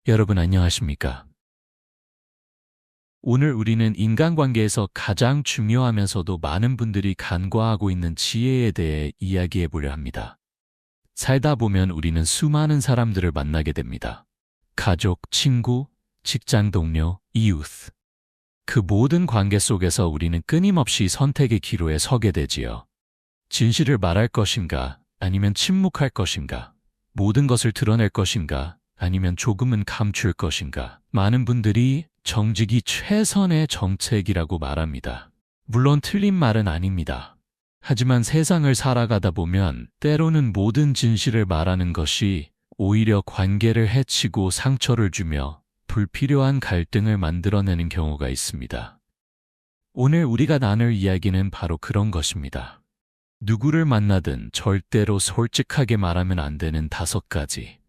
여러분 안녕하십니까? 오늘 우리는 인간관계에서 가장 중요하면서도 많은 분들이 간과하고 있는 지혜에 대해 이야기해 보려 합니다. 살다 보면 우리는 수많은 사람들을 만나게 됩니다. 가족, 친구, 직장 동료, 이웃. 그 모든 관계 속에서 우리는 끊임없이 선택의 기로에 서게 되지요. 진실을 말할 것인가, 아니면 침묵할 것인가, 모든 것을 드러낼 것인가, 아니면 조금은 감출 것인가. 많은 분들이 정직이 최선의 정책이라고 말합니다. 물론 틀린 말은 아닙니다. 하지만 세상을 살아가다 보면 때로는 모든 진실을 말하는 것이 오히려 관계를 해치고 상처를 주며 불필요한 갈등을 만들어내는 경우가 있습니다. 오늘 우리가 나눌 이야기는 바로 그런 것입니다. 누구를 만나든 절대로 솔직하게 말하면 안 되는 5가지.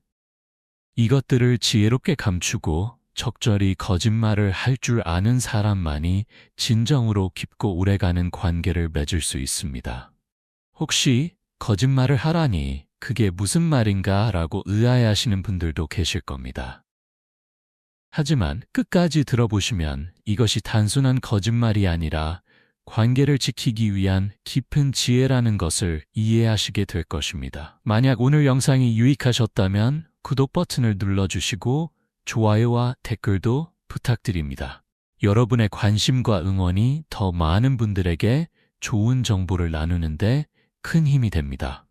이것들을 지혜롭게 감추고 적절히 거짓말을 할 줄 아는 사람만이 진정으로 깊고 오래가는 관계를 맺을 수 있습니다. 혹시 거짓말을 하라니 그게 무슨 말인가 라고 의아해하시는 분들도 계실 겁니다. 하지만 끝까지 들어보시면 이것이 단순한 거짓말이 아니라 관계를 지키기 위한 깊은 지혜라는 것을 이해하시게 될 것입니다. 만약 오늘 영상이 유익하셨다면 구독 버튼을 눌러주시고 좋아요와 댓글도 부탁드립니다. 여러분의 관심과 응원이 더 많은 분들에게 좋은 정보를 나누는데 큰 힘이 됩니다.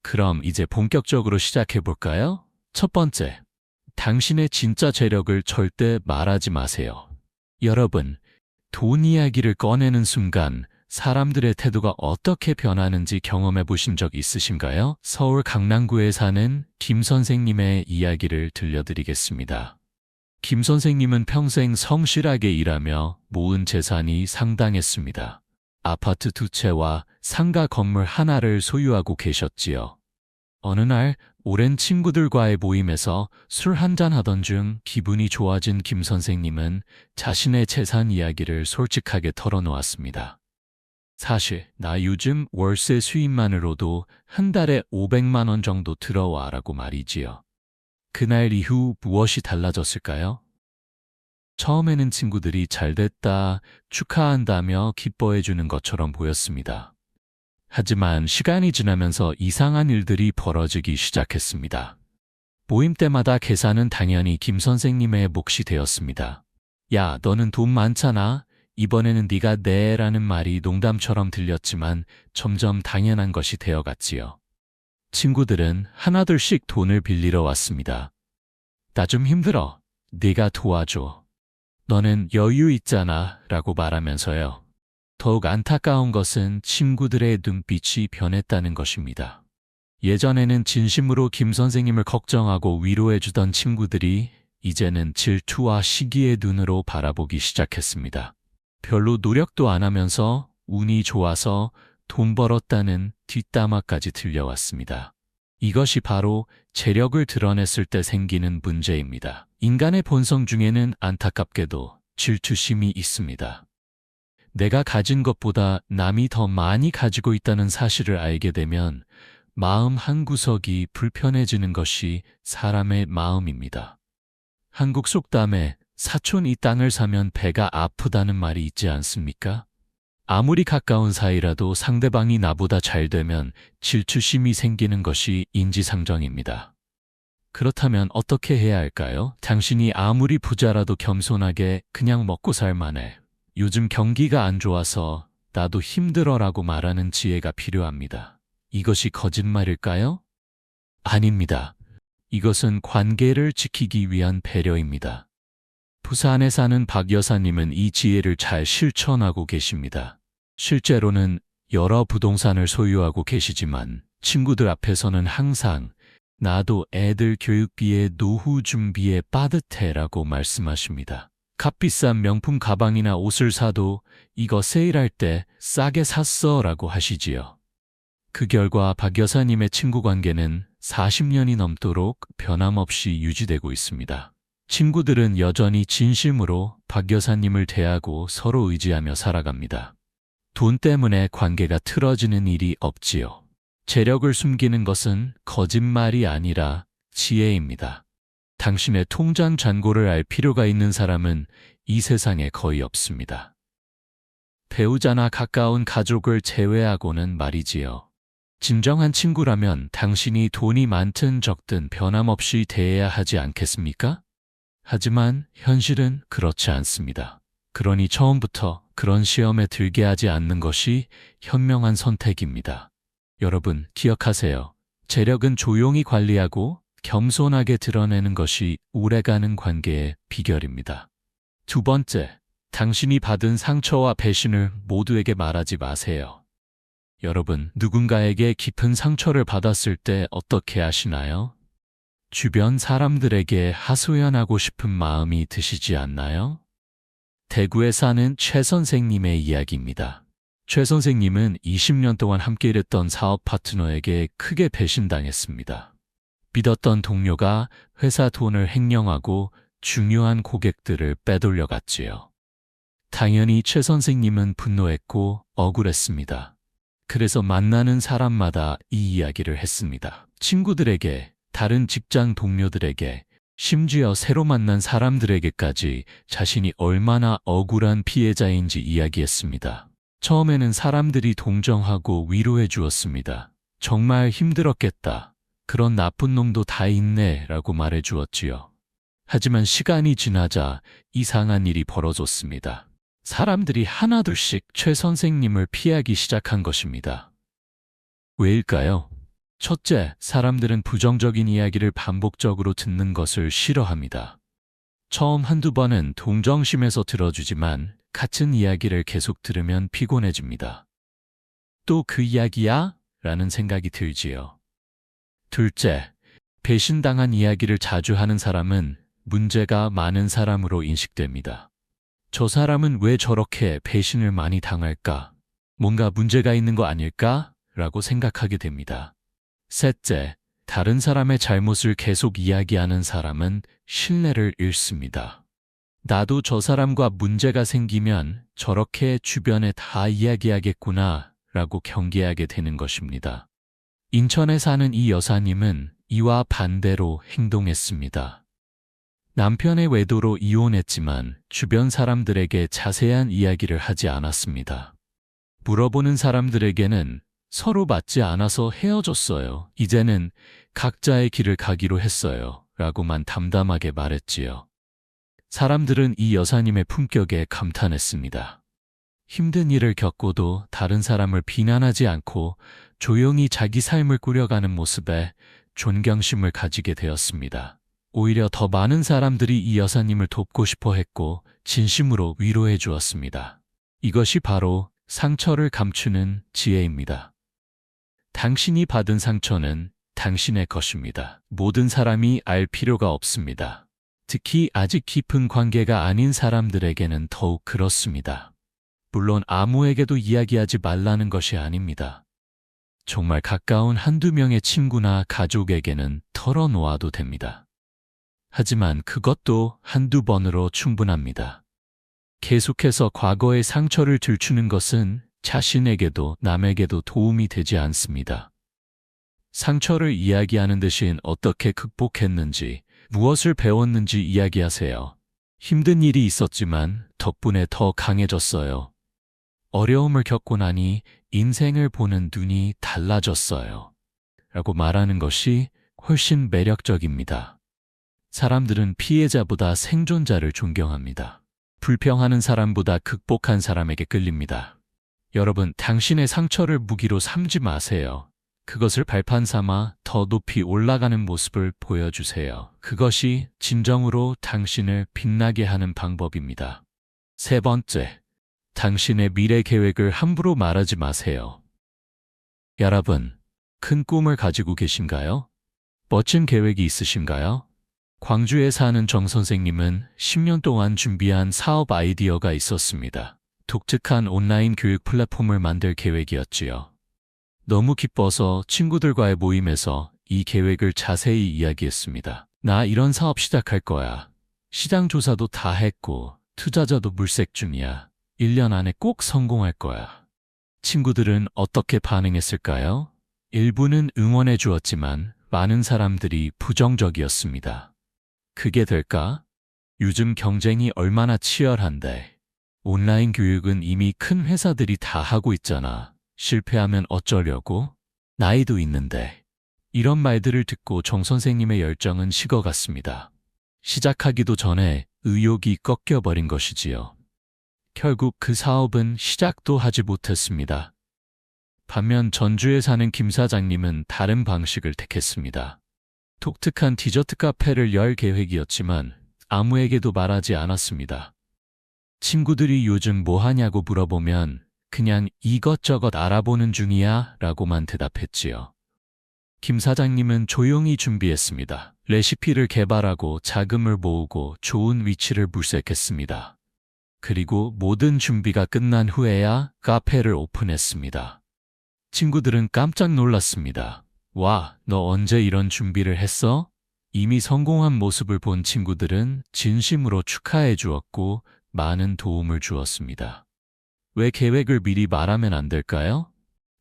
그럼 이제 본격적으로 시작해 볼까요? 첫 번째, 당신의 진짜 재력을 절대 말하지 마세요. 여러분, 돈 이야기를 꺼내는 순간 사람들의 태도가 어떻게 변하는지 경험해 보신 적 있으신가요? 서울 강남구에 사는 김 선생님의 이야기를 들려드리겠습니다. 김 선생님은 평생 성실하게 일하며 모은 재산이 상당했습니다. 아파트 2채와 상가 건물 하나를 소유하고 계셨지요. 어느 날 오랜 친구들과의 모임에서 술 한잔 하던 중 기분이 좋아진 김 선생님은 자신의 재산 이야기를 솔직하게 털어놓았습니다. 사실 나 요즘 월세 수입만으로도 한 달에 500만 원 정도 들어와 라고 말이지요. 그날 이후 무엇이 달라졌을까요? 처음에는 친구들이 잘됐다, 축하한다며 기뻐해 주는 것처럼 보였습니다. 하지만 시간이 지나면서 이상한 일들이 벌어지기 시작했습니다. 모임 때마다 계산은 당연히 김 선생님의 몫이 되었습니다. 야, 너는 돈 많잖아. 이번에는 네가 내라는 말이 농담처럼 들렸지만 점점 당연한 것이 되어갔지요. 친구들은 하나둘씩 돈을 빌리러 왔습니다. 나 좀 힘들어. 네가 도와줘. 너는 여유 있잖아 라고 말하면서요. 더욱 안타까운 것은 친구들의 눈빛이 변했다는 것입니다. 예전에는 진심으로 김 선생님을 걱정하고 위로해주던 친구들이 이제는 질투와 시기의 눈으로 바라보기 시작했습니다. 별로 노력도 안 하면서 운이 좋아서 돈 벌었다는 뒷담화까지 들려왔습니다. 이것이 바로 재력을 드러냈을 때 생기는 문제입니다. 인간의 본성 중에는 안타깝게도 질투심이 있습니다. 내가 가진 것보다 남이 더 많이 가지고 있다는 사실을 알게 되면 마음 한구석이 불편해지는 것이 사람의 마음입니다. 한국 속담에 사촌 이 땅을 사면 배가 아프다는 말이 있지 않습니까? 아무리 가까운 사이라도 상대방이 나보다 잘 되면 질투심이 생기는 것이 인지상정입니다. 그렇다면 어떻게 해야 할까요? 당신이 아무리 부자라도 겸손하게 그냥 먹고 살만해. 요즘 경기가 안 좋아서 나도 힘들어라고 말하는 지혜가 필요합니다. 이것이 거짓말일까요? 아닙니다. 이것은 관계를 지키기 위한 배려입니다. 부산에 사는 박 여사님은 이 지혜를 잘 실천하고 계십니다. 실제로는 여러 부동산을 소유하고 계시지만 친구들 앞에서는 항상 나도 애들 교육비에 노후 준비에 빠듯해라고 말씀하십니다. 값비싼 명품 가방이나 옷을 사도 이거 세일할 때 싸게 샀어 라고 하시지요. 그 결과 박 여사님의 친구 관계는 40년이 넘도록 변함없이 유지되고 있습니다. 친구들은 여전히 진심으로 박 여사님을 대하고 서로 의지하며 살아갑니다. 돈 때문에 관계가 틀어지는 일이 없지요. 재력을 숨기는 것은 거짓말이 아니라 지혜입니다. 당신의 통장 잔고를 알 필요가 있는 사람은 이 세상에 거의 없습니다. 배우자나 가까운 가족을 제외하고는 말이지요. 진정한 친구라면 당신이 돈이 많든 적든 변함없이 대해야 하지 않겠습니까? 하지만 현실은 그렇지 않습니다. 그러니 처음부터 그런 시험에 들게 하지 않는 것이 현명한 선택입니다. 여러분, 기억하세요. 재력은 조용히 관리하고 겸손하게 드러내는 것이 오래가는 관계의 비결입니다. 두 번째, 당신이 받은 상처와 배신을 모두에게 말하지 마세요. 여러분, 누군가에게 깊은 상처를 받았을 때 어떻게 하시나요? 주변 사람들에게 하소연하고 싶은 마음이 드시지 않나요? 대구에 사는 최 선생님의 이야기입니다. 최 선생님은 20년 동안 함께 일했던 사업 파트너에게 크게 배신당했습니다. 믿었던 동료가 회사 돈을 횡령하고 중요한 고객들을 빼돌려갔지요. 당연히 최 선생님은 분노했고 억울했습니다. 그래서 만나는 사람마다 이 이야기를 했습니다. 친구들에게, 다른 직장 동료들에게, 심지어 새로 만난 사람들에게까지 자신이 얼마나 억울한 피해자인지 이야기했습니다. 처음에는 사람들이 동정하고 위로해 주었습니다. 정말 힘들었겠다. 그런 나쁜 놈도 다 있네 라고 말해 주었지요. 하지만 시간이 지나자 이상한 일이 벌어졌습니다. 사람들이 하나둘씩 최 선생님을 피하기 시작한 것입니다. 왜일까요? 첫째, 사람들은 부정적인 이야기를 반복적으로 듣는 것을 싫어합니다. 처음 한두 번은 동정심에서 들어주지만 같은 이야기를 계속 들으면 피곤해집니다. 또 그 이야기야? 라는 생각이 들지요. 둘째, 배신당한 이야기를 자주 하는 사람은 문제가 많은 사람으로 인식됩니다. 저 사람은 왜 저렇게 배신을 많이 당할까? 뭔가 문제가 있는 거 아닐까? 라고 생각하게 됩니다. 셋째, 다른 사람의 잘못을 계속 이야기하는 사람은 신뢰를 잃습니다. 나도 저 사람과 문제가 생기면 저렇게 주변에 다 이야기하겠구나 라고 경계하게 되는 것입니다. 인천에 사는 이 여사님은 이와 반대로 행동했습니다. 남편의 외도로 이혼했지만 주변 사람들에게 자세한 이야기를 하지 않았습니다. 물어보는 사람들에게는 서로 맞지 않아서 헤어졌어요. 이제는 각자의 길을 가기로 했어요. 라고만 담담하게 말했지요. 사람들은 이 여사님의 품격에 감탄했습니다. 힘든 일을 겪고도 다른 사람을 비난하지 않고 조용히 자기 삶을 꾸려가는 모습에 존경심을 가지게 되었습니다. 오히려 더 많은 사람들이 이 여사님을 돕고 싶어 했고 진심으로 위로해 주었습니다. 이것이 바로 상처를 감추는 지혜입니다. 당신이 받은 상처는 당신의 것입니다. 모든 사람이 알 필요가 없습니다. 특히 아직 깊은 관계가 아닌 사람들에게는 더욱 그렇습니다. 물론 아무에게도 이야기하지 말라는 것이 아닙니다. 정말 가까운 한두 명의 친구나 가족에게는 털어놓아도 됩니다. 하지만 그것도 한두 번으로 충분합니다. 계속해서 과거의 상처를 들추는 것은 자신에게도 남에게도 도움이 되지 않습니다. 상처를 이야기하는 대신 어떻게 극복했는지, 무엇을 배웠는지 이야기하세요. 힘든 일이 있었지만 덕분에 더 강해졌어요. 어려움을 겪고 나니 인생을 보는 눈이 달라졌어요. 라고 말하는 것이 훨씬 매력적입니다. 사람들은 피해자보다 생존자를 존경합니다. 불평하는 사람보다 극복한 사람에게 끌립니다. 여러분, 당신의 상처를 무기로 삼지 마세요. 그것을 발판 삼아 더 높이 올라가는 모습을 보여주세요. 그것이 진정으로 당신을 빛나게 하는 방법입니다. 세 번째, 당신의 미래 계획을 함부로 말하지 마세요. 여러분, 큰 꿈을 가지고 계신가요? 멋진 계획이 있으신가요? 광주에 사는 정 선생님은 10년 동안 준비한 사업 아이디어가 있었습니다. 독특한 온라인 교육 플랫폼을 만들 계획이었지요. 너무 기뻐서 친구들과의 모임에서 이 계획을 자세히 이야기했습니다. 나 이런 사업 시작할 거야. 시장 조사도 다 했고 투자자도 물색 중이야. 1년 안에 꼭 성공할 거야. 친구들은 어떻게 반응했을까요? 일부는 응원해 주었지만 많은 사람들이 부정적이었습니다. 그게 될까? 요즘 경쟁이 얼마나 치열한데. 온라인 교육은 이미 큰 회사들이 다 하고 있잖아. 실패하면 어쩌려고? 나이도 있는데. 이런 말들을 듣고 정 선생님의 열정은 식어갔습니다. 시작하기도 전에 의욕이 꺾여버린 것이지요. 결국 그 사업은 시작도 하지 못했습니다. 반면 전주에 사는 김 사장님은 다른 방식을 택했습니다. 독특한 디저트 카페를 열 계획이었지만 아무에게도 말하지 않았습니다. 친구들이 요즘 뭐 하냐고 물어보면 그냥 이것저것 알아보는 중이야 라고만 대답했지요. 김 사장님은 조용히 준비했습니다. 레시피를 개발하고 자금을 모으고 좋은 위치를 물색했습니다. 그리고 모든 준비가 끝난 후에야 카페를 오픈했습니다. 친구들은 깜짝 놀랐습니다. 와, 너 언제 이런 준비를 했어? 이미 성공한 모습을 본 친구들은 진심으로 축하해 주었고 많은 도움을 주었습니다. 왜 계획을 미리 말하면 안 될까요?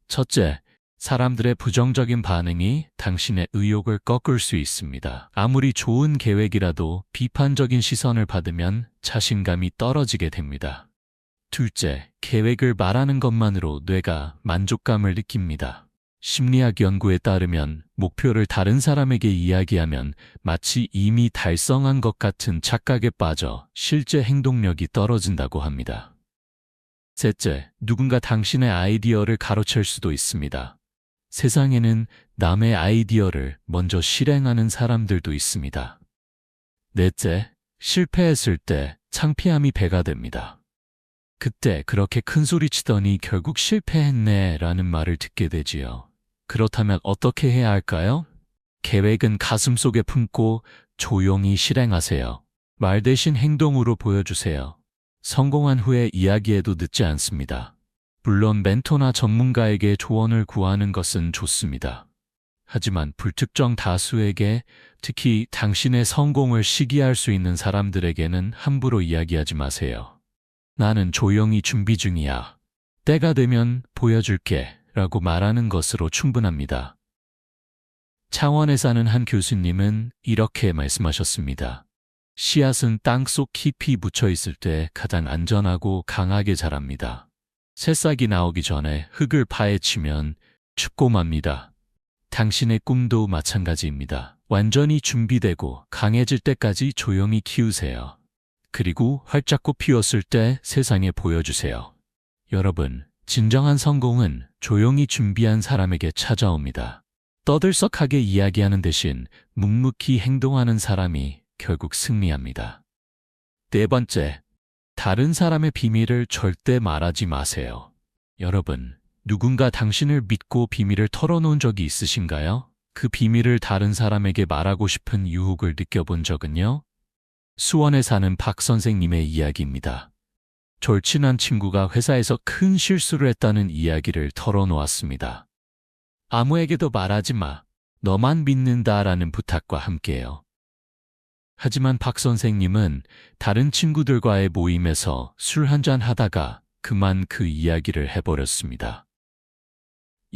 첫째, 사람들의 부정적인 반응이 당신의 의욕을 꺾을 수 있습니다. 아무리 좋은 계획이라도 비판적인 시선을 받으면 자신감이 떨어지게 됩니다. 둘째, 계획을 말하는 것만으로 뇌가 만족감을 느낍니다. 심리학 연구에 따르면 목표를 다른 사람에게 이야기하면 마치 이미 달성한 것 같은 착각에 빠져 실제 행동력이 떨어진다고 합니다. 셋째, 누군가 당신의 아이디어를 가로챌 수도 있습니다. 세상에는 남의 아이디어를 먼저 실행하는 사람들도 있습니다. 넷째, 실패했을 때 창피함이 배가 됩니다. 그때 그렇게 큰 소리 치더니 결국 실패했네 라는 말을 듣게 되지요. 그렇다면 어떻게 해야 할까요? 계획은 가슴속에 품고 조용히 실행하세요. 말 대신 행동으로 보여주세요. 성공한 후에 이야기해도 늦지 않습니다. 물론 멘토나 전문가에게 조언을 구하는 것은 좋습니다. 하지만 불특정 다수에게, 특히 당신의 성공을 시기할 수 있는 사람들에게는 함부로 이야기하지 마세요. 나는 조용히 준비 중이야. 때가 되면 보여줄게 라고 말하는 것으로 충분합니다. 창원에 사는 한 교수님은 이렇게 말씀하셨습니다. 씨앗은 땅속 깊이 묻혀 있을 때 가장 안전하고 강하게 자랍니다. 새싹이 나오기 전에 흙을 파헤치면 죽고 맙니다. 당신의 꿈도 마찬가지입니다. 완전히 준비되고 강해질 때까지 조용히 키우세요. 그리고 활짝 피었을 때 세상에 보여주세요. 여러분, 진정한 성공은 조용히 준비한 사람에게 찾아옵니다. 떠들썩하게 이야기하는 대신 묵묵히 행동하는 사람이 결국 승리합니다. 네 번째, 다른 사람의 비밀을 절대 말하지 마세요. 여러분, 누군가 당신을 믿고 비밀을 털어놓은 적이 있으신가요? 그 비밀을 다른 사람에게 말하고 싶은 유혹을 느껴본 적은요? 수원에 사는 박 선생님의 이야기입니다. 절친한 친구가 회사에서 큰 실수를 했다는 이야기를 털어놓았습니다. 아무에게도 말하지 마. 너만 믿는다라는 부탁과 함께요. 하지만 박 선생님은 다른 친구들과의 모임에서 술 한잔 하다가 그만 그 이야기를 해버렸습니다.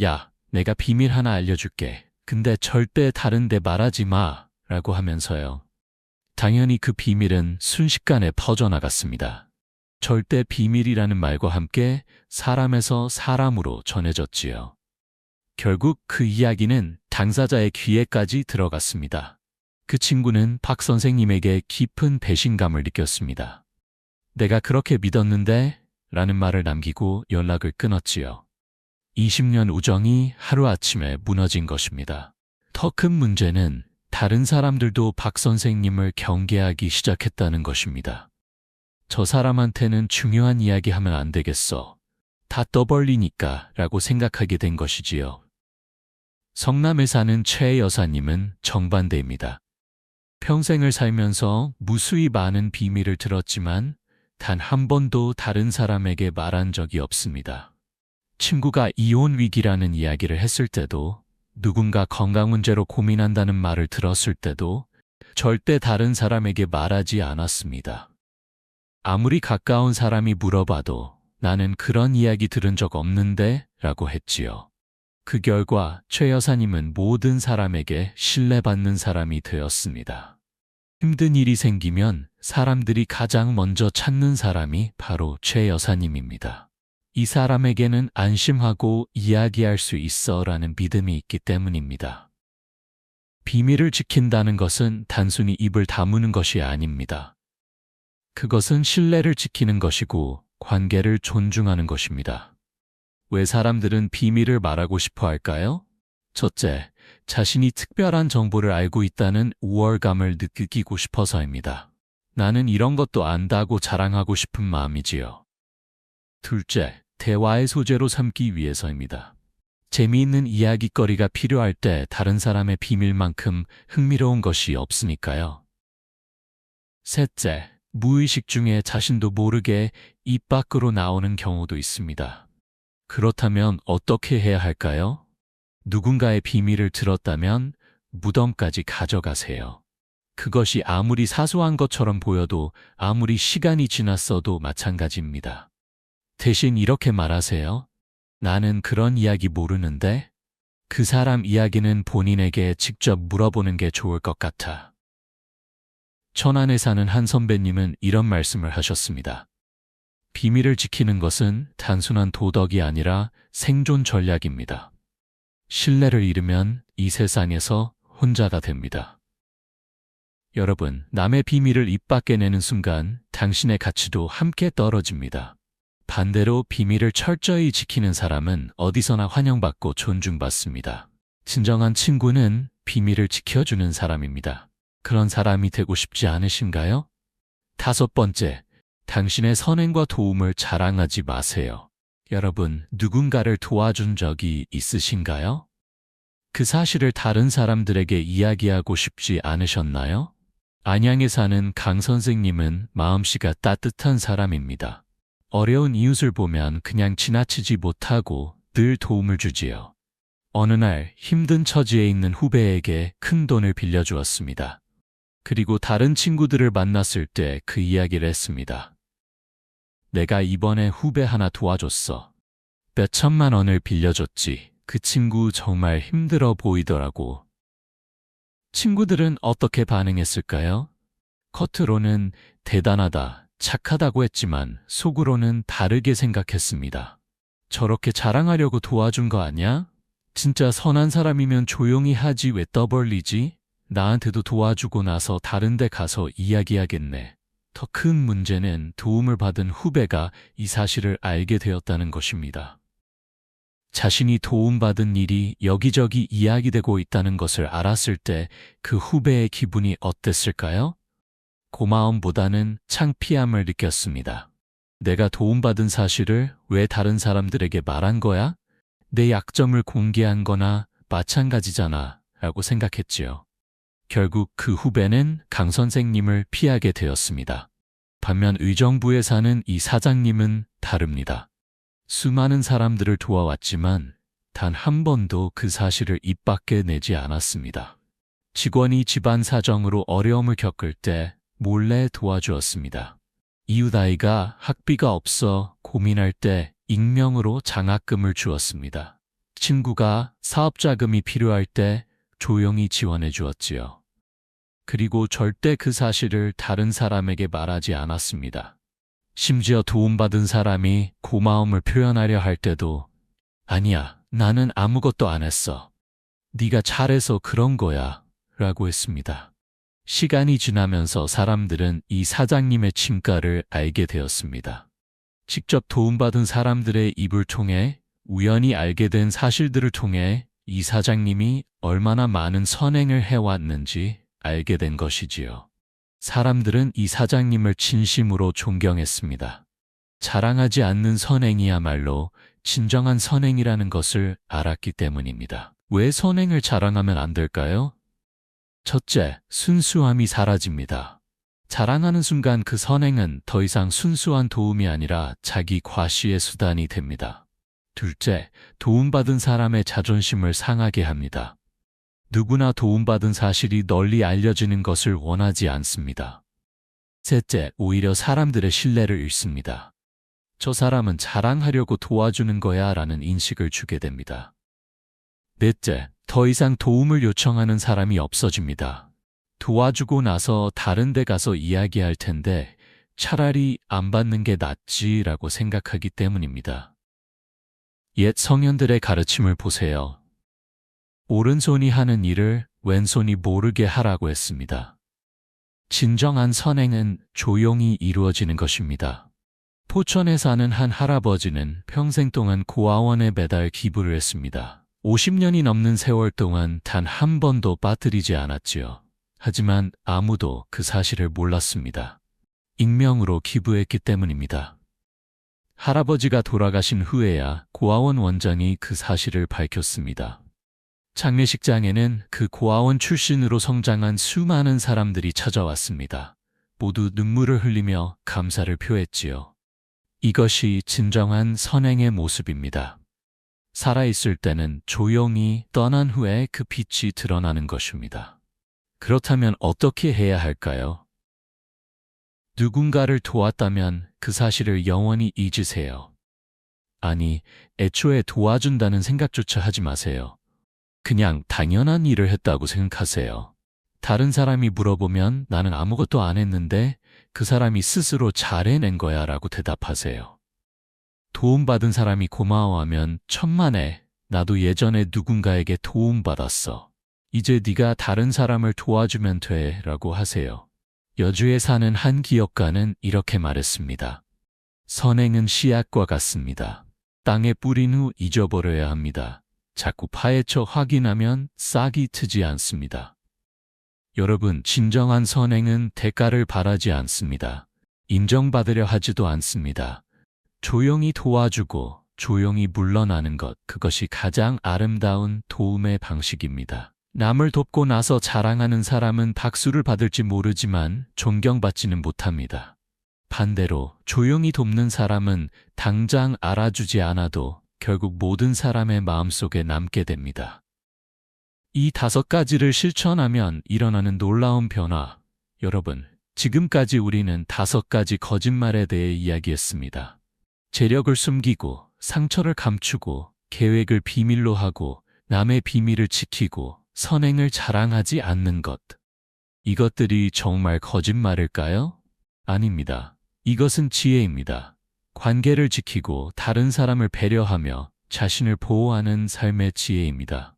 야, 내가 비밀 하나 알려줄게. 근데 절대 다른 데 말하지 마. 라고 하면서요. 당연히 그 비밀은 순식간에 퍼져나갔습니다. 절대 비밀이라는 말과 함께 사람에서 사람으로 전해졌지요. 결국 그 이야기는 당사자의 귀에까지 들어갔습니다. 그 친구는 박 선생님에게 깊은 배신감을 느꼈습니다. 내가 그렇게 믿었는데? 라는 말을 남기고 연락을 끊었지요. 20년 우정이 하루아침에 무너진 것입니다. 더 큰 문제는 다른 사람들도 박 선생님을 경계하기 시작했다는 것입니다. 저 사람한테는 중요한 이야기 하면 안 되겠어. 다 떠벌리니까 라고 생각하게 된 것이지요. 성남에 사는 최 여사님은 정반대입니다. 평생을 살면서 무수히 많은 비밀을 들었지만 단 한 번도 다른 사람에게 말한 적이 없습니다. 친구가 이혼 위기라는 이야기를 했을 때도, 누군가 건강 문제로 고민한다는 말을 들었을 때도 절대 다른 사람에게 말하지 않았습니다. 아무리 가까운 사람이 물어봐도 나는 그런 이야기 들은 적 없는데 라고 했지요. 그 결과 최 여사님은 모든 사람에게 신뢰받는 사람이 되었습니다. 힘든 일이 생기면 사람들이 가장 먼저 찾는 사람이 바로 최 여사님입니다. 이 사람에게는 안심하고 이야기할 수 있어라는 믿음이 있기 때문입니다. 비밀을 지킨다는 것은 단순히 입을 다무는 것이 아닙니다. 그것은 신뢰를 지키는 것이고 관계를 존중하는 것입니다. 왜 사람들은 비밀을 말하고 싶어 할까요? 첫째, 자신이 특별한 정보를 알고 있다는 우월감을 느끼고 싶어서입니다. 나는 이런 것도 안다고 자랑하고 싶은 마음이지요. 둘째, 대화의 소재로 삼기 위해서입니다. 재미있는 이야깃거리가 필요할 때 다른 사람의 비밀만큼 흥미로운 것이 없으니까요. 셋째, 무의식 중에 자신도 모르게 입 밖으로 나오는 경우도 있습니다. 그렇다면 어떻게 해야 할까요? 누군가의 비밀을 들었다면 무덤까지 가져가세요. 그것이 아무리 사소한 것처럼 보여도 아무리 시간이 지났어도 마찬가지입니다. 대신 이렇게 말하세요. 나는 그런 이야기 모르는데 그 사람 이야기는 본인에게 직접 물어보는 게 좋을 것 같아. 천안에 사는 한 선배님은 이런 말씀을 하셨습니다. 비밀을 지키는 것은 단순한 도덕이 아니라 생존 전략입니다. 신뢰를 잃으면 이 세상에서 혼자가 됩니다. 여러분, 남의 비밀을 입 밖에 내는 순간 당신의 가치도 함께 떨어집니다. 반대로 비밀을 철저히 지키는 사람은 어디서나 환영받고 존중받습니다. 진정한 친구는 비밀을 지켜주는 사람입니다. 그런 사람이 되고 싶지 않으신가요? 다섯 번째, 당신의 선행과 도움을 자랑하지 마세요. 여러분, 누군가를 도와준 적이 있으신가요? 그 사실을 다른 사람들에게 이야기하고 싶지 않으셨나요? 안양에 사는 강 선생님은 마음씨가 따뜻한 사람입니다. 어려운 이웃을 보면 그냥 지나치지 못하고 늘 도움을 주지요. 어느 날 힘든 처지에 있는 후배에게 큰 돈을 빌려주었습니다. 그리고 다른 친구들을 만났을 때 그 이야기를 했습니다. 내가 이번에 후배 하나 도와줬어. 몇 천만 원을 빌려줬지. 그 친구 정말 힘들어 보이더라고. 친구들은 어떻게 반응했을까요? 겉으로는 대단하다, 착하다고 했지만 속으로는 다르게 생각했습니다. 저렇게 자랑하려고 도와준 거 아니야? 진짜 선한 사람이면 조용히 하지 왜 떠벌리지? 나한테도 도와주고 나서 다른 데 가서 이야기하겠네. 더 큰 문제는 도움을 받은 후배가 이 사실을 알게 되었다는 것입니다. 자신이 도움받은 일이 여기저기 이야기되고 있다는 것을 알았을 때 그 후배의 기분이 어땠을까요? 고마움보다는 창피함을 느꼈습니다. 내가 도움받은 사실을 왜 다른 사람들에게 말한 거야? 내 약점을 공개한 거나 마찬가지잖아 라고 생각했지요. 결국 그 후배는 강 선생님을 피하게 되었습니다. 반면 의정부에 사는 이 사장님은 다릅니다. 수많은 사람들을 도와왔지만 단 한 번도 그 사실을 입 밖에 내지 않았습니다. 직원이 집안 사정으로 어려움을 겪을 때 몰래 도와주었습니다. 이웃 아이가 학비가 없어 고민할 때 익명으로 장학금을 주었습니다. 친구가 사업 자금이 필요할 때 조용히 지원해 주었지요. 그리고 절대 그 사실을 다른 사람에게 말하지 않았습니다. 심지어 도움받은 사람이 고마움을 표현하려 할 때도 아니야, 나는 아무것도 안 했어. 네가 잘해서 그런 거야 라고 했습니다. 시간이 지나면서 사람들은 이 사장님의 진가를 알게 되었습니다. 직접 도움받은 사람들의 입을 통해 우연히 알게 된 사실들을 통해 이 사장님이 얼마나 많은 선행을 해왔는지 알게 된 것이지요. 사람들은 이 사장님을 진심으로 존경했습니다. 자랑하지 않는 선행이야말로 진정한 선행이라는 것을 알았기 때문입니다. 왜 선행을 자랑하면 안 될까요? 첫째, 순수함이 사라집니다. 자랑하는 순간 그 선행은 더 이상 순수한 도움이 아니라 자기 과시의 수단이 됩니다. 둘째, 도움받은 사람의 자존심을 상하게 합니다. 누구나 도움받은 사실이 널리 알려지는 것을 원하지 않습니다. 셋째, 오히려 사람들의 신뢰를 잃습니다. 저 사람은 자랑하려고 도와주는 거야 라는 인식을 주게 됩니다. 넷째, 더 이상 도움을 요청하는 사람이 없어집니다. 도와주고 나서 다른 데 가서 이야기할 텐데 차라리 안 받는 게 낫지라고 생각하기 때문입니다. 옛 성현들의 가르침을 보세요. 오른손이 하는 일을 왼손이 모르게 하라고 했습니다. 진정한 선행은 조용히 이루어지는 것입니다. 포천에 사는 한 할아버지는 평생 동안 고아원에 매달 기부를 했습니다. 50년이 넘는 세월 동안 단 한 번도 빠뜨리지 않았지요. 하지만 아무도 그 사실을 몰랐습니다. 익명으로 기부했기 때문입니다. 할아버지가 돌아가신 후에야 고아원 원장이 그 사실을 밝혔습니다. 장례식장에는 그 고아원 출신으로 성장한 수많은 사람들이 찾아왔습니다. 모두 눈물을 흘리며 감사를 표했지요. 이것이 진정한 선행의 모습입니다. 살아있을 때는 조용히, 떠난 후에 그 빛이 드러나는 것입니다. 그렇다면 어떻게 해야 할까요? 누군가를 도왔다면 그 사실을 영원히 잊으세요. 아니, 애초에 도와준다는 생각조차 하지 마세요. 그냥 당연한 일을 했다고 생각하세요. 다른 사람이 물어보면 나는 아무것도 안 했는데 그 사람이 스스로 잘 해낸 거야 라고 대답하세요. 도움받은 사람이 고마워하면 천만에 나도 예전에 누군가에게 도움받았어. 이제 네가 다른 사람을 도와주면 돼 라고 하세요. 여주에 사는 한 기업가는 이렇게 말했습니다. 선행은 씨앗과 같습니다. 땅에 뿌린 후 잊어버려야 합니다. 자꾸 파헤쳐 확인하면 싹이 트지 않습니다. 여러분, 진정한 선행은 대가를 바라지 않습니다. 인정받으려 하지도 않습니다. 조용히 도와주고 조용히 물러나는 것, 그것이 가장 아름다운 도움의 방식입니다. 남을 돕고 나서 자랑하는 사람은 박수를 받을지 모르지만 존경받지는 못합니다. 반대로 조용히 돕는 사람은 당장 알아주지 않아도 결국 모든 사람의 마음속에 남게 됩니다. 이 5가지를 실천하면 일어나는 놀라운 변화. 여러분, 지금까지 우리는 5가지 거짓말에 대해 이야기했습니다. 재력을 숨기고, 상처를 감추고, 계획을 비밀로 하고, 남의 비밀을 지키고, 선행을 자랑하지 않는 것. 이것들이 정말 거짓말일까요? 아닙니다. 이것은 지혜입니다. 관계를 지키고 다른 사람을 배려하며 자신을 보호하는 삶의 지혜입니다.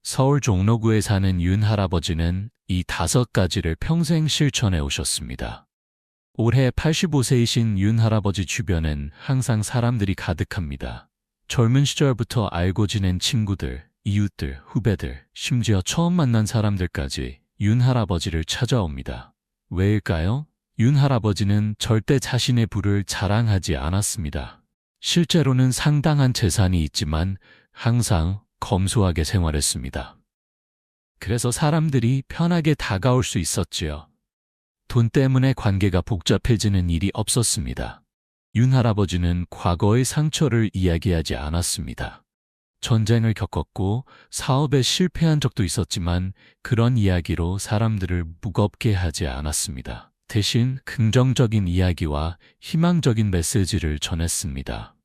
서울 종로구에 사는 윤 할아버지는 이 5가지를 평생 실천해 오셨습니다. 올해 85세이신 윤 할아버지 주변엔 항상 사람들이 가득합니다. 젊은 시절부터 알고 지낸 친구들, 이웃들, 후배들, 심지어 처음 만난 사람들까지 윤 할아버지를 찾아옵니다. 왜일까요? 윤 할아버지는 절대 자신의 부를 자랑하지 않았습니다. 실제로는 상당한 재산이 있지만 항상 검소하게 생활했습니다. 그래서 사람들이 편하게 다가올 수 있었지요. 돈 때문에 관계가 복잡해지는 일이 없었습니다. 윤 할아버지는 과거의 상처를 이야기하지 않았습니다. 전쟁을 겪었고 사업에 실패한 적도 있었지만 그런 이야기로 사람들을 무겁게 하지 않았습니다. 대신 긍정적인 이야기와 희망적인 메시지를 전했습니다.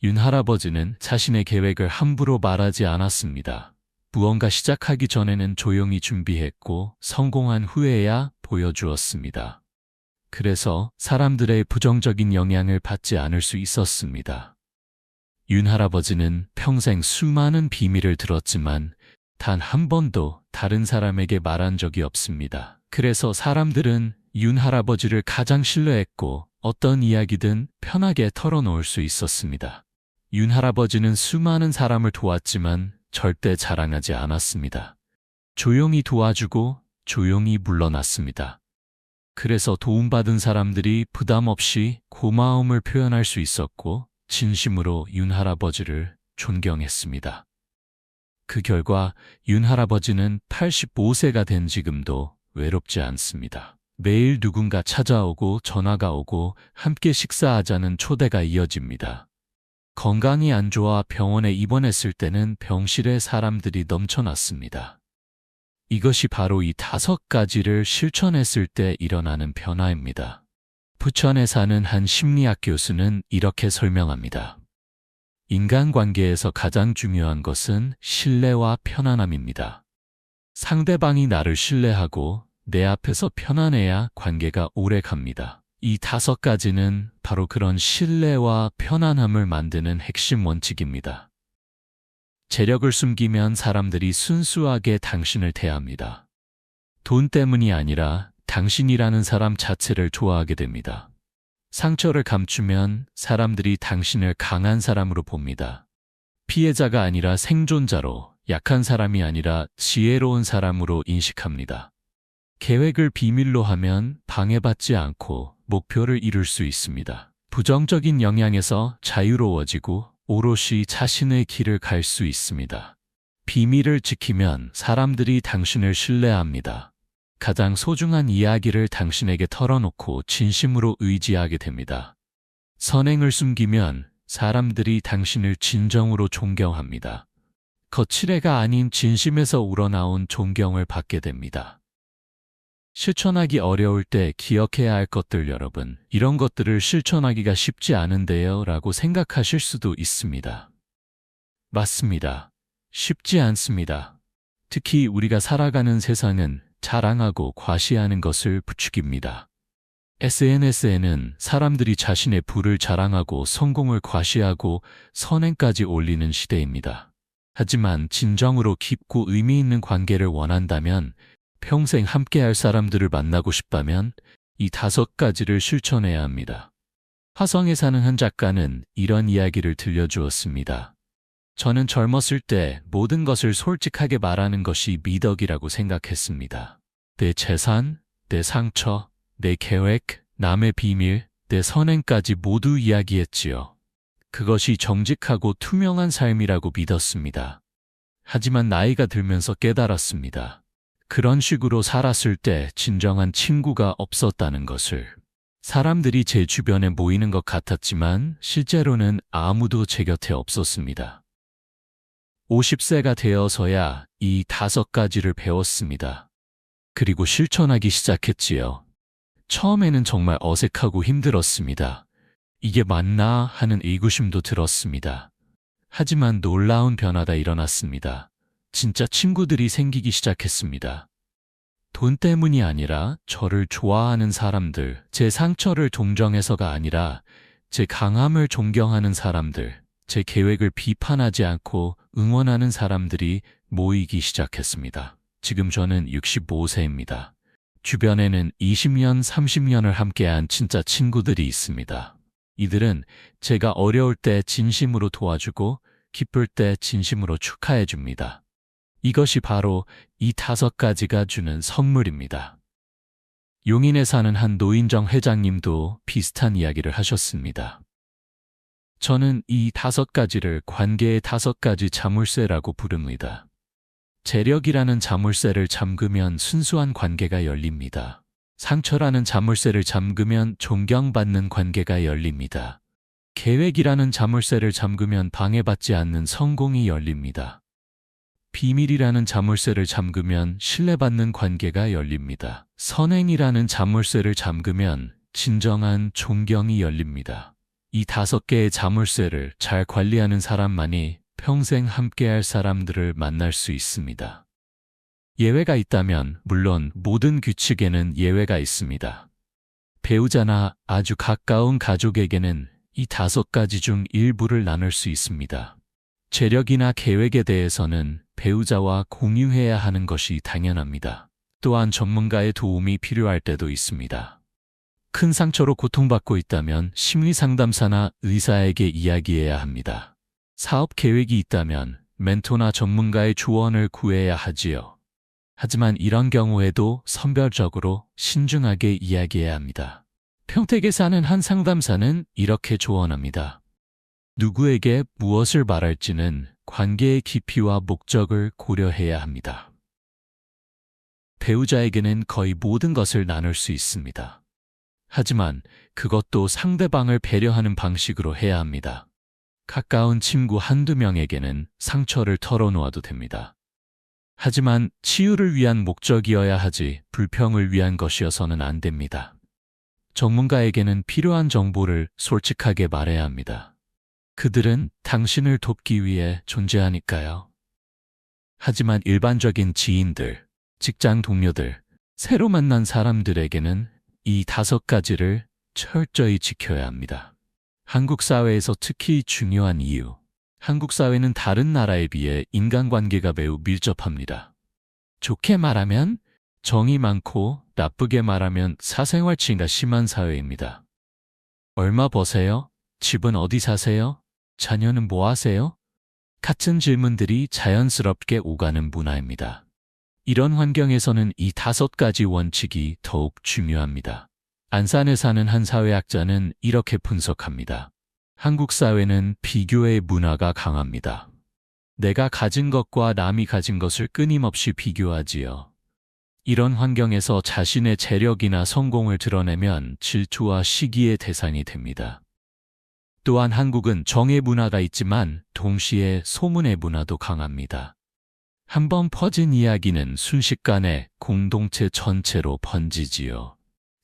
윤 할아버지는 자신의 계획을 함부로 말하지 않았습니다. 무언가 시작하기 전에는 조용히 준비했고 성공한 후에야 보여주었습니다. 그래서 사람들의 부정적인 영향을 받지 않을 수 있었습니다. 윤 할아버지는 평생 수많은 비밀을 들었지만 단 한 번도 다른 사람에게 말한 적이 없습니다. 그래서 사람들은 윤 할아버지를 가장 신뢰했고 어떤 이야기든 편하게 털어놓을 수 있었습니다. 윤 할아버지는 수많은 사람을 도왔지만 절대 자랑하지 않았습니다. 조용히 도와주고 조용히 물러났습니다. 그래서 도움받은 사람들이 부담 없이 고마움을 표현할 수 있었고 진심으로 윤 할아버지를 존경했습니다. 그 결과 윤 할아버지는 85세가 된 지금도 외롭지 않습니다. 매일 누군가 찾아오고 전화가 오고 함께 식사하자는 초대가 이어집니다. 건강이 안 좋아 병원에 입원했을 때는 병실에 사람들이 넘쳐났습니다. 이것이 바로 이 5가지를 실천했을 때 일어나는 변화입니다. 부천에 사는 한 심리학 교수는 이렇게 설명합니다. 인간관계에서 가장 중요한 것은 신뢰와 편안함입니다. 상대방이 나를 신뢰하고 내 앞에서 편안해야 관계가 오래 갑니다. 이 5가지는 바로 그런 신뢰와 편안함을 만드는 핵심 원칙입니다. 재력을 숨기면 사람들이 순수하게 당신을 대합니다. 돈 때문이 아니라 당신이라는 사람 자체를 좋아하게 됩니다. 상처를 감추면 사람들이 당신을 강한 사람으로 봅니다. 피해자가 아니라 생존자로, 약한 사람이 아니라 지혜로운 사람으로 인식합니다. 계획을 비밀로 하면 방해받지 않고 목표를 이룰 수 있습니다. 부정적인 영향에서 자유로워지고 오롯이 자신의 길을 갈 수 있습니다. 비밀을 지키면 사람들이 당신을 신뢰합니다. 가장 소중한 이야기를 당신에게 털어놓고 진심으로 의지하게 됩니다. 선행을 숨기면 사람들이 당신을 진정으로 존경합니다. 거칠애가 아닌 진심에서 우러나온 존경을 받게 됩니다. 실천하기 어려울 때 기억해야 할 것들 여러분, 이런 것들을 실천하기가 쉽지 않은데요 라고 생각하실 수도 있습니다. 맞습니다. 쉽지 않습니다. 특히 우리가 살아가는 세상은 자랑하고 과시하는 것을 부추깁니다. SNS에는 사람들이 자신의 부를 자랑하고 성공을 과시하고 선행까지 올리는 시대입니다. 하지만 진정으로 깊고 의미 있는 관계를 원한다면, 평생 함께할 사람들을 만나고 싶다면 이 5가지를 실천해야 합니다. 화성에 사는 한 작가는 이런 이야기를 들려주었습니다. 저는 젊었을 때 모든 것을 솔직하게 말하는 것이 미덕이라고 생각했습니다. 내 재산, 내 상처, 내 계획, 남의 비밀, 내 선행까지 모두 이야기했지요. 그것이 정직하고 투명한 삶이라고 믿었습니다. 하지만 나이가 들면서 깨달았습니다. 그런 식으로 살았을 때 진정한 친구가 없었다는 것을. 사람들이 제 주변에 모이는 것 같았지만 실제로는 아무도 제 곁에 없었습니다. 50세가 되어서야 이 5가지를 배웠습니다. 그리고 실천하기 시작했지요. 처음에는 정말 어색하고 힘들었습니다. 이게 맞나 하는 의구심도 들었습니다. 하지만 놀라운 변화가 일어났습니다. 진짜 친구들이 생기기 시작했습니다. 돈 때문이 아니라 저를 좋아하는 사람들, 제 상처를 동정해서가 아니라 제 강함을 존경하는 사람들, 제 계획을 비판하지 않고 응원하는 사람들이 모이기 시작했습니다. 지금 저는 65세입니다. 주변에는 20년, 30년을 함께한 진짜 친구들이 있습니다. 이들은 제가 어려울 때 진심으로 도와주고 기쁠 때 진심으로 축하해 줍니다. 이것이 바로 이 5가지가 주는 선물입니다. 용인에 사는 한 노인정 회장님도 비슷한 이야기를 하셨습니다. 저는 이 5가지를 관계의 5가지 자물쇠라고 부릅니다. 재력이라는 자물쇠를 잠그면 순수한 관계가 열립니다. 상처라는 자물쇠를 잠그면 존경받는 관계가 열립니다. 계획이라는 자물쇠를 잠그면 방해받지 않는 성공이 열립니다. 비밀이라는 자물쇠를 잠그면 신뢰받는 관계가 열립니다. 선행이라는 자물쇠를 잠그면 진정한 존경이 열립니다. 이 5개의 자물쇠를 잘 관리하는 사람만이 평생 함께할 사람들을 만날 수 있습니다. 예외가 있다면 물론 모든 규칙에는 예외가 있습니다. 배우자나 아주 가까운 가족에게는 이 5가지 중 일부를 나눌 수 있습니다. 재력이나 계획에 대해서는 배우자와 공유해야 하는 것이 당연합니다. 또한 전문가의 도움이 필요할 때도 있습니다. 큰 상처로 고통받고 있다면 심리상담사나 의사에게 이야기해야 합니다. 사업 계획이 있다면 멘토나 전문가의 조언을 구해야 하지요. 하지만 이런 경우에도 선별적으로 신중하게 이야기해야 합니다. 평택에 사는 한 상담사는 이렇게 조언합니다. 누구에게 무엇을 말할지는 관계의 깊이와 목적을 고려해야 합니다. 배우자에게는 거의 모든 것을 나눌 수 있습니다. 하지만 그것도 상대방을 배려하는 방식으로 해야 합니다. 가까운 친구 한두 명에게는 상처를 털어놓아도 됩니다. 하지만 치유를 위한 목적이어야 하지 불평을 위한 것이어서는 안 됩니다. 전문가에게는 필요한 정보를 솔직하게 말해야 합니다. 그들은 당신을 돕기 위해 존재하니까요. 하지만 일반적인 지인들, 직장 동료들, 새로 만난 사람들에게는 이 5가지를 철저히 지켜야 합니다. 한국 사회에서 특히 중요한 이유. 한국 사회는 다른 나라에 비해 인간관계가 매우 밀접합니다. 좋게 말하면 정이 많고 나쁘게 말하면 사생활 침해가 심한 사회입니다. 얼마 버세요? 집은 어디 사세요? 자녀는 뭐 하세요? 같은 질문들이 자연스럽게 오가는 문화입니다. 이런 환경에서는 이 5가지 원칙이 더욱 중요합니다. 안산에 사는 한 사회학자는 이렇게 분석합니다. 한국 사회는 비교의 문화가 강합니다. 내가 가진 것과 남이 가진 것을 끊임없이 비교하지요. 이런 환경에서 자신의 재력이나 성공을 드러내면 질투와 시기의 대상이 됩니다. 또한 한국은 정의 문화가 있지만 동시에 소문의 문화도 강합니다. 한번 퍼진 이야기는 순식간에 공동체 전체로 번지지요.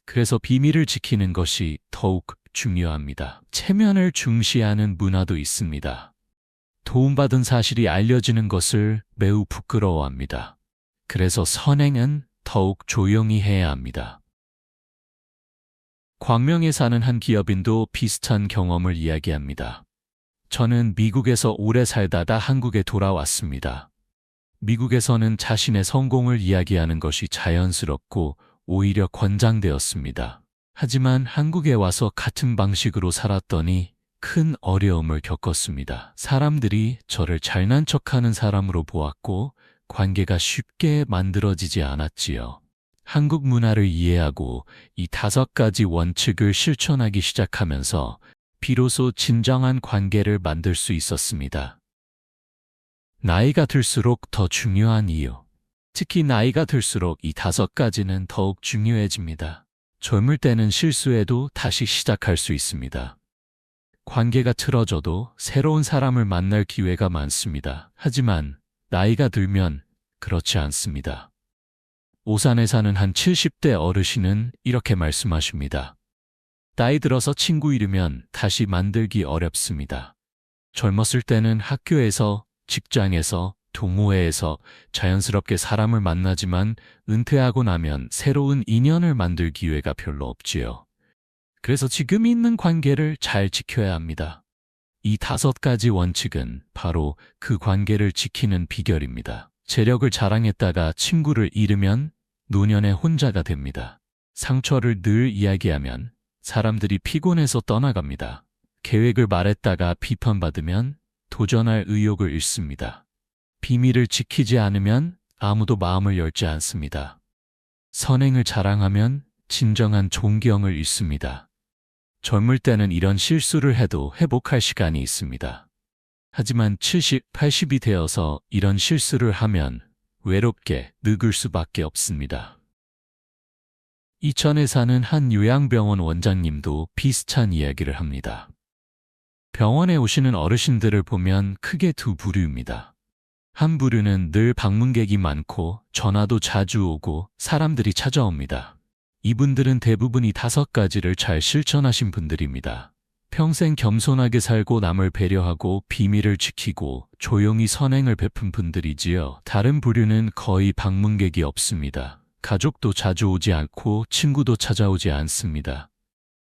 그래서 비밀을 지키는 것이 더욱 중요합니다. 체면을 중시하는 문화도 있습니다. 도움받은 사실이 알려지는 것을 매우 부끄러워합니다. 그래서 선행은 더욱 조용히 해야 합니다. 광명에 사는 한 기업인도 비슷한 경험을 이야기합니다. 저는 미국에서 오래 살다가 한국에 돌아왔습니다. 미국에서는 자신의 성공을 이야기하는 것이 자연스럽고 오히려 권장되었습니다. 하지만 한국에 와서 같은 방식으로 살았더니 큰 어려움을 겪었습니다. 사람들이 저를 잘난 척하는 사람으로 보았고 관계가 쉽게 만들어지지 않았지요. 한국 문화를 이해하고 이 5가지 원칙을 실천하기 시작하면서 비로소 진정한 관계를 만들 수 있었습니다. 나이가 들수록 더 중요한 이유. 특히 나이가 들수록 이 5가지는 더욱 중요해집니다. 젊을 때는 실수해도 다시 시작할 수 있습니다. 관계가 틀어져도 새로운 사람을 만날 기회가 많습니다. 하지만 나이가 들면 그렇지 않습니다. 오산에 사는 한 70대 어르신은 이렇게 말씀하십니다. 나이 들어서 친구 잃으면 다시 만들기 어렵습니다. 젊었을 때는 학교에서, 직장에서, 동호회에서 자연스럽게 사람을 만나지만 은퇴하고 나면 새로운 인연을 만들 기회가 별로 없지요. 그래서 지금 있는 관계를 잘 지켜야 합니다. 이 5가지 원칙은 바로 그 관계를 지키는 비결입니다. 재력을 자랑했다가 친구를 잃으면 노년에 혼자가 됩니다. 상처를 늘 이야기하면 사람들이 피곤해서 떠나갑니다. 계획을 말했다가 비판받으면 도전할 의욕을 잃습니다. 비밀을 지키지 않으면 아무도 마음을 열지 않습니다. 선행을 자랑하면 진정한 존경을 잃습니다. 젊을 때는 이런 실수를 해도 회복할 시간이 있습니다. 하지만 70, 80이 되어서 이런 실수를 하면 외롭게 늙을 수밖에 없습니다. 이천에 사는 한 요양병원 원장님도 비슷한 이야기를 합니다. 병원에 오시는 어르신들을 보면 크게 2부류입니다. 한 부류는 늘 방문객이 많고 전화도 자주 오고 사람들이 찾아옵니다. 이분들은 대부분 이 5가지를 잘 실천하신 분들입니다. 평생 겸손하게 살고 남을 배려하고 비밀을 지키고 조용히 선행을 베푼 분들이지요. 다른 부류는 거의 방문객이 없습니다. 가족도 자주 오지 않고 친구도 찾아오지 않습니다.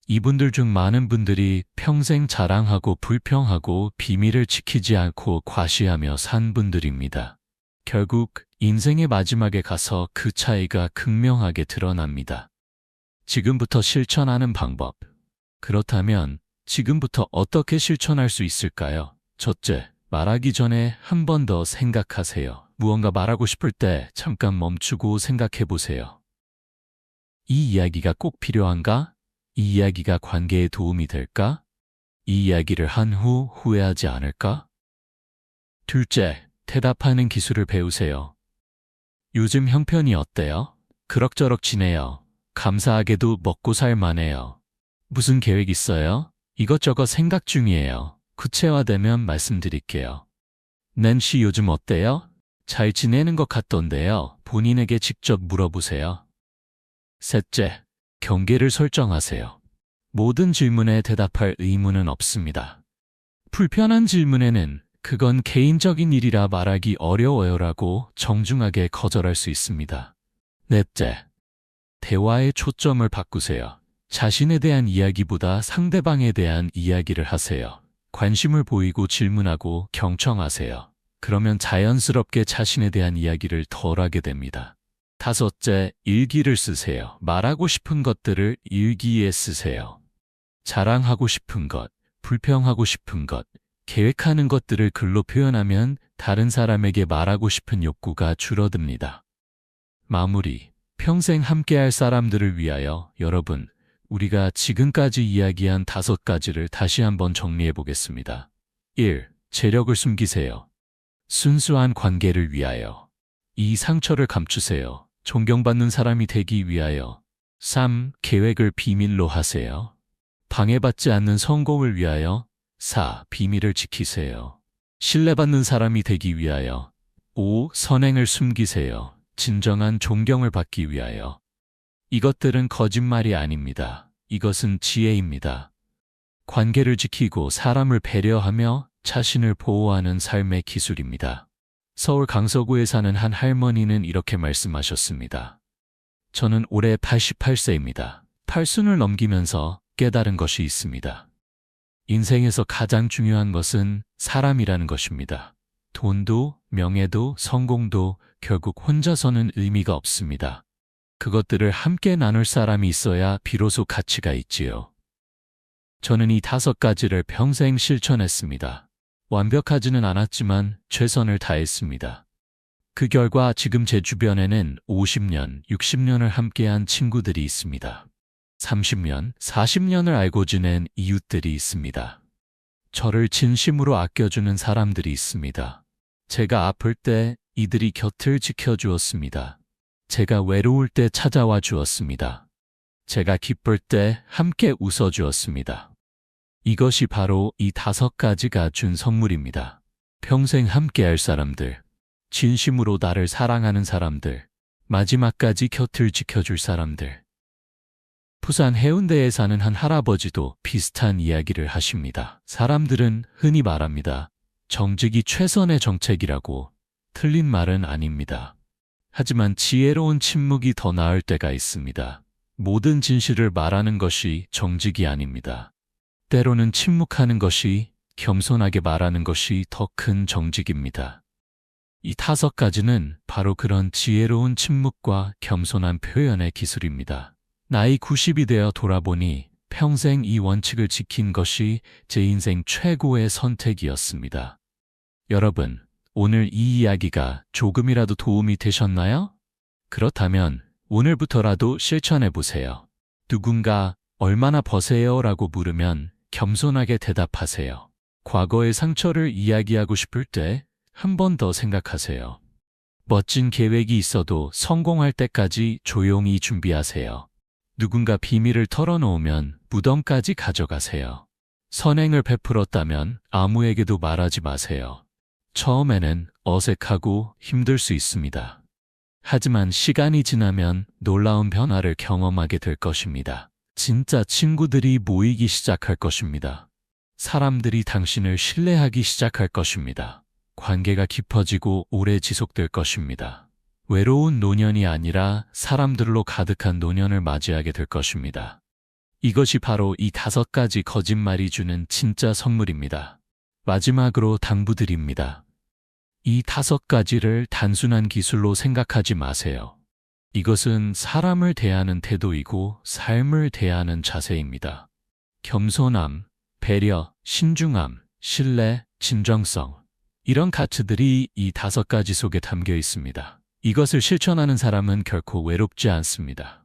이분들 중 많은 분들이 평생 자랑하고 불평하고 비밀을 지키지 않고 과시하며 산 분들입니다. 결국 인생의 마지막에 가서 그 차이가 극명하게 드러납니다. 지금부터 실천하는 방법. 그렇다면 지금부터 어떻게 실천할 수 있을까요? 첫째, 말하기 전에 한 번 더 생각하세요. 무언가 말하고 싶을 때 잠깐 멈추고 생각해 보세요. 이 이야기가 꼭 필요한가? 이 이야기가 관계에 도움이 될까? 이 이야기를 한 후 후회하지 않을까? 둘째, 대답하는 기술을 배우세요. 요즘 형편이 어때요? 그럭저럭 지내요. 감사하게도 먹고 살 만해요. 무슨 계획 있어요? 이것저것 생각 중이에요. 구체화되면 말씀드릴게요. 낸시 요즘 어때요? 잘 지내는 것 같던데요. 본인에게 직접 물어보세요. 셋째, 경계를 설정하세요. 모든 질문에 대답할 의무는 없습니다. 불편한 질문에는 그건 개인적인 일이라 말하기 어려워요라고 정중하게 거절할 수 있습니다. 넷째, 대화의 초점을 바꾸세요. 자신에 대한 이야기보다 상대방에 대한 이야기를 하세요. 관심을 보이고 질문하고 경청하세요. 그러면 자연스럽게 자신에 대한 이야기를 덜 하게 됩니다. 다섯째, 일기를 쓰세요. 말하고 싶은 것들을 일기에 쓰세요. 자랑하고 싶은 것, 불평하고 싶은 것, 계획하는 것들을 글로 표현하면 다른 사람에게 말하고 싶은 욕구가 줄어듭니다. 마무리, 평생 함께할 사람들을 위하여 여러분, 우리가 지금까지 이야기한 5가지를 다시 한번 정리해 보겠습니다. 1. 재력을 숨기세요. 순수한 관계를 위하여. 2. 상처를 감추세요. 존경받는 사람이 되기 위하여. 3. 계획을 비밀로 하세요. 방해받지 않는 성공을 위하여. 4. 비밀을 지키세요. 신뢰받는 사람이 되기 위하여. 5. 선행을 숨기세요. 진정한 존경을 받기 위하여. 이것들은 거짓말이 아닙니다. 이것은 지혜입니다. 관계를 지키고 사람을 배려하며 자신을 보호하는 삶의 기술입니다. 서울 강서구에 사는 한 할머니는 이렇게 말씀하셨습니다. 저는 올해 88세입니다. 팔순을 넘기면서 깨달은 것이 있습니다. 인생에서 가장 중요한 것은 사람이라는 것입니다. 돈도, 명예도, 성공도 결국 혼자서는 의미가 없습니다. 그것들을 함께 나눌 사람이 있어야 비로소 가치가 있지요. 저는 이 5가지를 평생 실천했습니다. 완벽하지는 않았지만 최선을 다했습니다. 그 결과 지금 제 주변에는 50년, 60년을 함께한 친구들이 있습니다. 30년, 40년을 알고 지낸 이웃들이 있습니다. 저를 진심으로 아껴주는 사람들이 있습니다. 제가 아플 때 이들이 곁을 지켜주었습니다. 제가 외로울 때 찾아와 주었습니다. 제가 기쁠 때 함께 웃어주었습니다. 이것이 바로 이 5가지가 준 선물입니다. 평생 함께할 사람들, 진심으로 나를 사랑하는 사람들, 마지막까지 곁을 지켜줄 사람들. 부산 해운대에 사는 한 할아버지도 비슷한 이야기를 하십니다. 사람들은 흔히 말합니다. 정직이 최선의 정책이라고. 틀린 말은 아닙니다. 하지만 지혜로운 침묵이 더 나을 때가 있습니다. 모든 진실을 말하는 것이 정직이 아닙니다. 때로는 침묵하는 것이, 겸손하게 말하는 것이 더 큰 정직입니다. 이 5가지는 바로 그런 지혜로운 침묵과 겸손한 표현의 기술입니다. 나이 90이 되어 돌아보니 평생 이 원칙을 지킨 것이 제 인생 최고의 선택이었습니다. 여러분, 오늘 이 이야기가 조금이라도 도움이 되셨나요? 그렇다면 오늘부터라도 실천해 보세요. 누군가 얼마나 버세요? 라고 물으면 겸손하게 대답하세요. 과거의 상처를 이야기하고 싶을 때 한 번 더 생각하세요. 멋진 계획이 있어도 성공할 때까지 조용히 준비하세요. 누군가 비밀을 털어놓으면 무덤까지 가져가세요. 선행을 베풀었다면 아무에게도 말하지 마세요. 처음에는 어색하고 힘들 수 있습니다. 하지만 시간이 지나면 놀라운 변화를 경험하게 될 것입니다. 진짜 친구들이 모이기 시작할 것입니다. 사람들이 당신을 신뢰하기 시작할 것입니다. 관계가 깊어지고 오래 지속될 것입니다. 외로운 노년이 아니라 사람들로 가득한 노년을 맞이하게 될 것입니다. 이것이 바로 이 5가지 거짓말이 주는 진짜 선물입니다. 마지막으로 당부드립니다. 이 5가지를 단순한 기술로 생각하지 마세요. 이것은 사람을 대하는 태도이고 삶을 대하는 자세입니다. 겸손함, 배려, 신중함, 신뢰, 진정성. 이런 가치들이 이 5가지 속에 담겨 있습니다. 이것을 실천하는 사람은 결코 외롭지 않습니다.